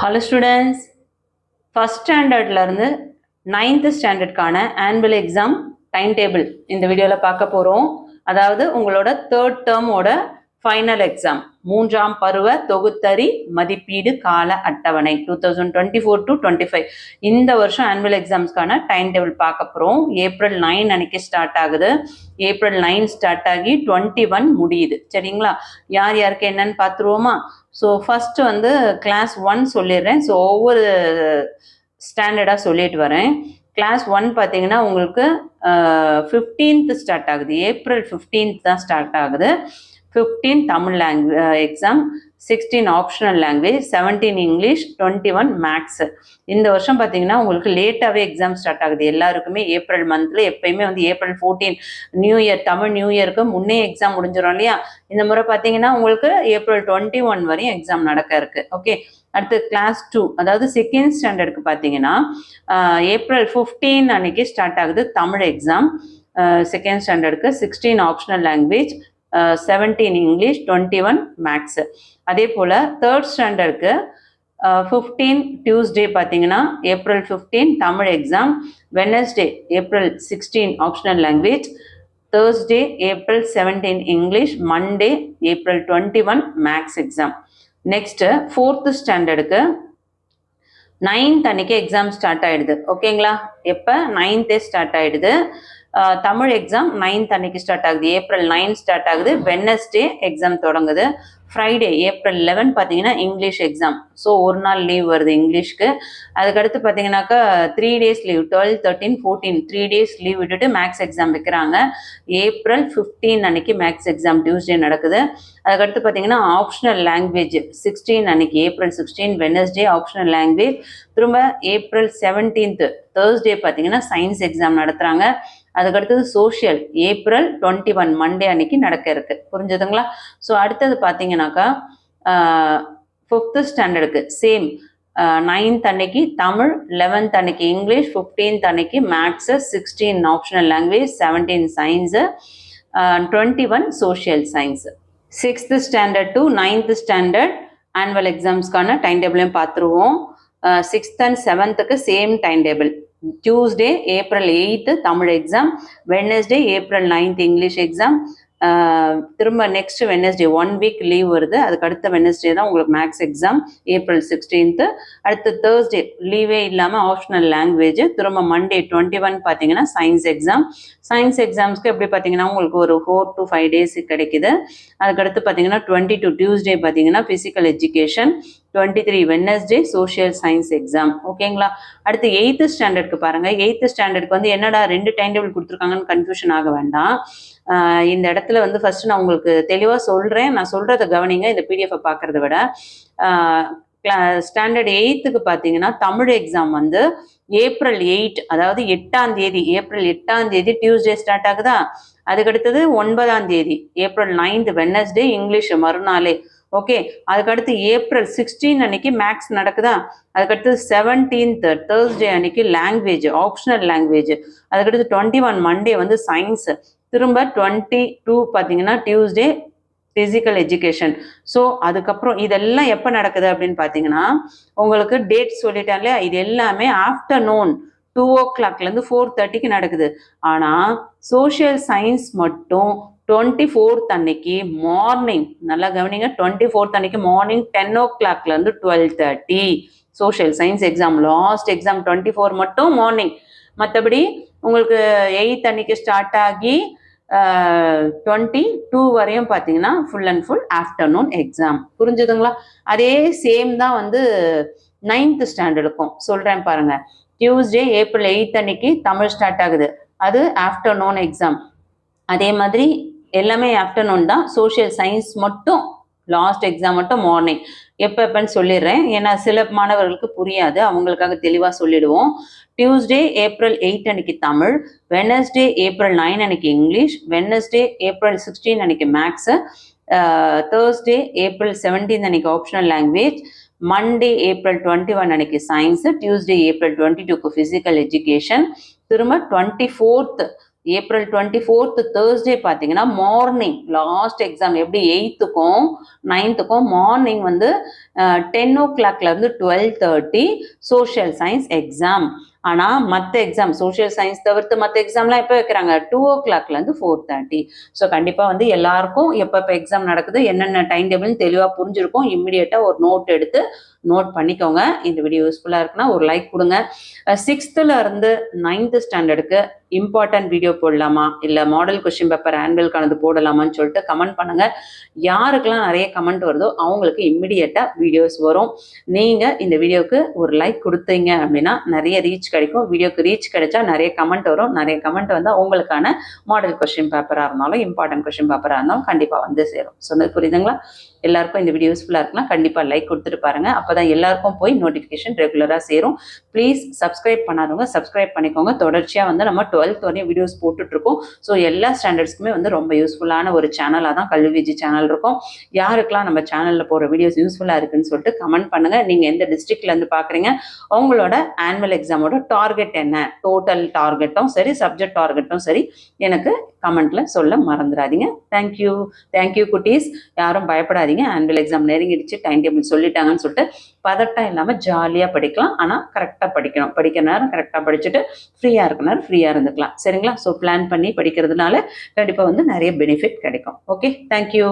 Hello students, first standard இருந்து 9th ஸ்டாண்டர்டுக்கான annual exam time table இந்த வீடியோவில் பார்க்க போகிறோம். அதாவது உங்களோட தேர்ட் டேர்மோட ஃபைனல் எக்ஸாம் மூன்றாம் பருவ தொகுத்தறி மதிப்பீடு கால அட்டவணை 2024 to 25 இந்த வருஷம் ஆனுவல் எக்ஸாம்ஸ்க்கான டைம் டேபிள் பார்க்க போகிறோம். ஏப்ரல் 9 அன்னைக்கு ஸ்டார்ட் ஆகுது. ஏப்ரல் 9 ஸ்டார்ட் ஆகி 21 முடியுது. சரிங்களா? யார் யாருக்கு என்னன்னு பார்த்துருவோமா? ஸோ ஃபஸ்ட்டு வந்து கிளாஸ் 1 சொல்லிடுறேன். ஸோ ஒவ்வொரு ஸ்டாண்டர்டாக சொல்லிட்டு வரேன். கிளாஸ் 1 பார்த்தீங்கன்னா உங்களுக்கு 15th ஸ்டார்ட் ஆகுது. ஏப்ரல் 15th தான் ஸ்டார்ட் ஆகுது. 15 Tamil exam, 16 optional language, 17 English, 21 maths. இந்த வருஷம் பார்த்தீங்கன்னா உங்களுக்கு லேட்டாகவே எக்ஸாம் ஸ்டார்ட் ஆகுது. எல்லாருக்குமே ஏப்ரல் மந்த்தில் எப்பயுமே வந்து April 14 new year, Tamil new இயருக்கு முன்னே எக்ஸாம் முடிஞ்சிடும் இல்லையா? இந்த முறை பார்த்தீங்கன்னா உங்களுக்கு ஏப்ரல் 21 வரையும் எக்ஸாம் நடக்க இருக்கு. ஓகே, அடுத்து கிளாஸ் 2 அதாவது செகண்ட் ஸ்டாண்டர்டுக்கு பார்த்தீங்கன்னா ஏப்ரல் 15 அன்னைக்கு ஸ்டார்ட் ஆகுது தமிழ் எக்ஸாம். செகண்ட் ஸ்டாண்டர்டுக்கு 16 ஆப்ஷனல் லாங்குவேஜ், 17 இங்கிலீஷ், 21 மேக்ஸு. அதே போல் தேர்ட் ஸ்டாண்டர்டுக்கு 15 டியூஸ்டே பார்த்தீங்கன்னா April 15 Tamil exam, Wednesday April 16 optional language, Thursday April 17 English, Monday April 21 maths exam. Next fourth ஸ்டாண்டர்டுக்கு 9th அன்னைக்கு எக்ஸாம் ஸ்டார்ட் ஆகிடுது. ஓகேங்களா? எப்போ 9th ஸ்டார்ட் ஆகிடுது. தமிழ் எக்ஸாம் 9th அன்னைக்கு ஸ்டார்ட் ஆகுது. ஏப்ரல் 9 ஸ்டார்ட் ஆகுது. வெனஸ்டே எக்ஸாம் தொடங்குது. ஃப்ரைடே ஏப்ரல் 11 பார்த்தீங்கன்னா இங்கிலீஷ் எக்ஸாம். ஸோ ஒரு நாள் லீவ் வருது இங்கிலீஷ்க்கு. அதுக்கடுத்து பார்த்தீங்கன்னாக்கா 3 days லீவ், 12, 13, 14 3 days லீவ் விட்டுட்டு மேக்ஸ் எக்ஸாம் வைக்கிறாங்க. ஏப்ரல் 15 அன்னைக்கு மேக்ஸ் எக்ஸாம் டியூஸ்டே நடக்குது. அதுக்கடுத்து பார்த்தீங்கன்னா ஆப்ஷனல் லாங்குவேஜ் 16 அன்னைக்கு ஏப்ரல் 16 வெனஸ்டே ஆப்ஷனல் லாங்குவேஜ். திரும்ப ஏப்ரல் 17 தேர்ஸ்டே பார்த்தீங்கன்னா சயின்ஸ் எக்ஸாம் நடத்துகிறாங்க. அதுக்கடுத்தது சோஷியல் ஏப்ரல் 21 மண்டே அன்னைக்கு நடக்க இருக்கு. புரிஞ்சுதுங்களா? ஸோ அடுத்தது பார்த்தீங்கன்னாக்கா 5th ஸ்டாண்டர்டுக்கு சேம் 9th அன்னைக்கு தமிழ், 11th அன்னைக்கு இங்கிலீஷ், 15th அன்னைக்கு maths, 16 optional language, 17 science, 21 social science. 6th standard to 9th standard annual எக்ஸாம்ஸ்க்கான டைம் டேபிளையும் பார்த்துருவோம். 6th and 7th same time table. Tuesday April 8 Tamil exam, Wednesday April 9 English exam, திரும்ப next Wednesday 1 week leave வருது. அதுக்கு அடுத்த Wednesday தான் உங்களுக்கு maths exam April 16. அடுத்து தேர்ஸ்டே லீவே இல்லாமல் ஆப்ஷனல் லாங்குவேஜ். திரும்ப மண்டே 21 பார்த்தீங்கன்னா சயின்ஸ் எக்ஸாம். சயின்ஸ் எக்ஸாம்ஸ்க்கு எப்படி பார்த்தீங்கன்னா உங்களுக்கு ஒரு 4 to 5 days கிடைக்குது. அதுக்கடுத்து பார்த்தீங்கன்னா 22 டியூஸ்டே பார்த்தீங்கன்னா physical education, 23 Wednesday social science exam. ஓகேங்களா? அடுத்து 8th ஸ்டாண்டர்டுக்கு பாருங்க. 8th ஸ்டாண்டர்டுக்கு வந்து என்னடா 2 டைம் டேபிள் கொடுத்துருக்காங்கன்னு கன்ஃபியூஷன் ஆக வேண்டாம். இந்த இடத்துல வந்து ஃபர்ஸ்ட் நான் உங்களுக்கு தெளிவாக சொல்கிறேன். நான் சொல்கிறத கவனிங்க இந்த பிடிஎஃப்பை பார்க்குறத விட. ஸ்டாண்டர்ட் 8th பார்த்தீங்கன்னா தமிழ் எக்ஸாம் வந்து ஏப்ரல் 8 அதாவது 8ஆம் தேதி, ஏப்ரல் 8ஆம் தேதி டியூஸ்டே ஸ்டார்ட் ஆகுதா? அதுக்கடுத்தது 9ஆம் தேதி ஏப்ரல் 9 வெனஸ்டே இங்கிலீஷ் மறுநாளே. ஓகே, அதுக்கடுத்து ஏப்ரல் 16 அன்னைக்கு மேக்ஸ் நடக்குதா? அதுக்கடுத்து 17th தேர்ஸ்டே அன்னைக்கு லாங்குவேஜ் ஆப்ஷனல் லாங்குவேஜ். அதுக்கடுத்து 21 மண்டே வந்து சயின்ஸ். திரும்ப 22 பார்த்தீங்கன்னா டியூஸ்டே ஃபிசிக்கல் எஜுகேஷன். ஸோ அதுக்கப்புறம் இதெல்லாம் எப்போ நடக்குது அப்படின்னு பார்த்தீங்கன்னா உங்களுக்கு டேட் சொல்லிட்டேன் இல்லையா? இது எல்லாமே ஆஃப்டர்நூன் 2 o'clockலேருந்து 4:30க்கு நடக்குது. ஆனால் சோஷியல் சயின்ஸ் மட்டும் 24th அன்னைக்கு மார்னிங், நல்லா கவனிங்க, 24th அன்னைக்கு morning 10 o'clockலேருந்து 12:30 social science exam. Last exam 24 மட்டும் மார்னிங். மற்றபடி உங்களுக்கு 8th அன்னைக்கு ஸ்டார்ட் ஆகி 22 வரையும் பார்த்தீங்கன்னா full and full afternoon exam. புரிஞ்சுதுங்களா? அதே சேம் தான் வந்து 9th ஸ்டாண்டர்டுக்கும் சொல்கிறேன் பாருங்க. டியூஸ்டே ஏப்ரல் 8 அன்னைக்கு தமிழ் ஸ்டார்ட் ஆகுது. அது ஆஃப்டர்நூன் எக்ஸாம். அதே மாதிரி எல்லாமே ஆஃப்டர்நூன் தான். சோஷியல் சயின்ஸ் மட்டும் லாஸ்ட் எக்ஸாம் மட்டும் மார்னிங். எப்போன்னு சொல்லிடுறேன், ஏன்னா சில மாணவர்களுக்கு புரியாது, அவங்களுக்காக தெளிவாக சொல்லிடுவோம். டியூஸ்டே ஏப்ரல் 8 அன்னைக்கு தமிழ், வெனஸ்டே ஏப்ரல் 9 அன்னைக்கு இங்கிலீஷ், வெனஸ்டே ஏப்ரல் 16 அன்னைக்கு மேக்ஸு, தேர்ஸ்டே ஏப்ரல் 17 அன்னைக்கு ஆப்ஷனல் லாங்குவேஜ், மண்டே ஏப்ரல் 21 அன்னைக்கு சயின்ஸு, டியூஸ்டே ஏப்ரல் 22க்கு ஃபிசிக்கல் எஜுகேஷன், திரும்ப 24th ஏப்ரல் 24th தேர்ஸ்டே பார்த்தீங்கன்னா மார்னிங் லாஸ்ட் எக்ஸாம் எப்படி 8th-க்கும் 9th-க்கும் மார்னிங் வந்து 10 o'clockலேருந்து 12:30 சோஷியல் சயின்ஸ் எக்ஸாம். ஆனால் மற்ற எக்ஸாம் சோஷியல் சயின்ஸ் தவிர்த்து மற்ற எக்ஸாம்லாம் எப்போ வைக்கிறாங்க 2 o'clockலேருந்து 4:30. ஸோ கண்டிப்பாக வந்து எல்லாருக்கும் எப்போ எக்ஸாம் நடக்குது என்னென்ன டைம் டேபிள்னு தெளிவாக புரிஞ்சிருக்கும். இம்மிடியேட்டாக ஒரு நோட் எடுத்து நோட் பண்ணிக்கோங்க. இந்த வீடியோ யூஸ்ஃபுல்லாக இருக்குன்னா ஒரு லைக் கொடுங்க. 6th-லேருந்து 9th ஸ்டாண்டர்டுக்கு இம்பார்ட்டன்ட் வீடியோ போடலாமா இல்லை மாடல் கொஸ்டின் பேப்பர் ஆனுவல்கானது போடலாமான்னு சொல்லிட்டு கமெண்ட் பண்ணுங்க. யாருக்கெல்லாம் நிறைய கமெண்ட் வருதோ அவங்களுக்கு இம்மிடியேட்டாக வீடியோஸ் வரும். நீங்கள் இந்த வீடியோக்கு ஒரு லைக் கொடுத்தீங்க அப்படின்னா நிறைய ரீச் கிடைக்கும். வீடியோக்கு ரீச் கிடைச்சா நிறைய கமெண்ட் வரும். நிறைய கமெண்ட் வந்தால் உங்களுக்கான மாடல் கொஸ்டின் பேப்பராக இருந்தாலும் இம்பார்ட்டன்ட் கொஸ்டின் பேப்பராக இருந்தாலும் கண்டிப்பாக வந்து சேரும். சொன்னது புரியுதுங்களா? எல்லாருக்கும் இந்த வீடியோ யூஸ்ஃபுல்லாக இருக்குன்னா கண்டிப்பாக லைக் கொடுத்துட்டு பாருங்க. அப்போதான் எல்லாருக்கும் போய் நோட்டிஃபிகேஷன் ரெகுலராக சேரும். ப்ளீஸ் சப்ஸ்கிரைப் பண்ணாதவங்க சப்ஸ்கிரைப் பண்ணிக்கோங்க. தொடர்ச்சியாக வந்து நம்ம 12th வரையும் வீடியோஸ் போட்டுட்ருக்கோம். ஸோ எல்லா ஸ்டாண்டர்ட்ஸ்க்குமே வந்து ரொம்ப யூஸ்ஃபுல்லான ஒரு சேனலாக தான் கல்வி விஜி சேனல் இருக்கும். யாருக்கெல்லாம் நம்ம சேனலில் போகிற வீடியோஸ் யூஸ்ஃபுல்லாக இருக்குன்னு சொல்லிட்டு கமெண்ட் பண்ணுங்கள். நீங்கள் எந்த டிஸ்ட்ரிக்ட்லேருந்து பார்க்குறீங்க, உங்களோட ஆனுவல் எக்ஸாமோட டார்கெட் என்ன, டோட்டல் டார்கெட்டும் சரி சப்ஜெக்ட் டார்கெட்டும் சரி எனக்கு கமெண்ட்ல சொல்ல மறந்துடாதீங்க. தேங்க்யூ குட்டீஸ். யாரும் பயப்படாதீங்க. ஆனுவல் எக்ஸாம் நெருங்கிடுச்சு, டைம் டேபிள் சொல்லிட்டாங்கன்னு சொல்லிட்டு பதட்டம் இல்லாமல் ஜாலியாக படிக்கலாம். ஆனால் கரெக்டாக படிக்கணும். படிக்கிற நேரம் கரெக்டாக படிச்சுட்டு ஃப்ரீயாக இருக்க நேரம் ஃப்ரீயாக இருந்துக்கலாம். சரிங்களா? ஸோ பிளான் பண்ணி படிக்கிறதுனால கண்டிப்பாக வந்து நிறைய பெனிஃபிட் கிடைக்கும். Okay, thank you.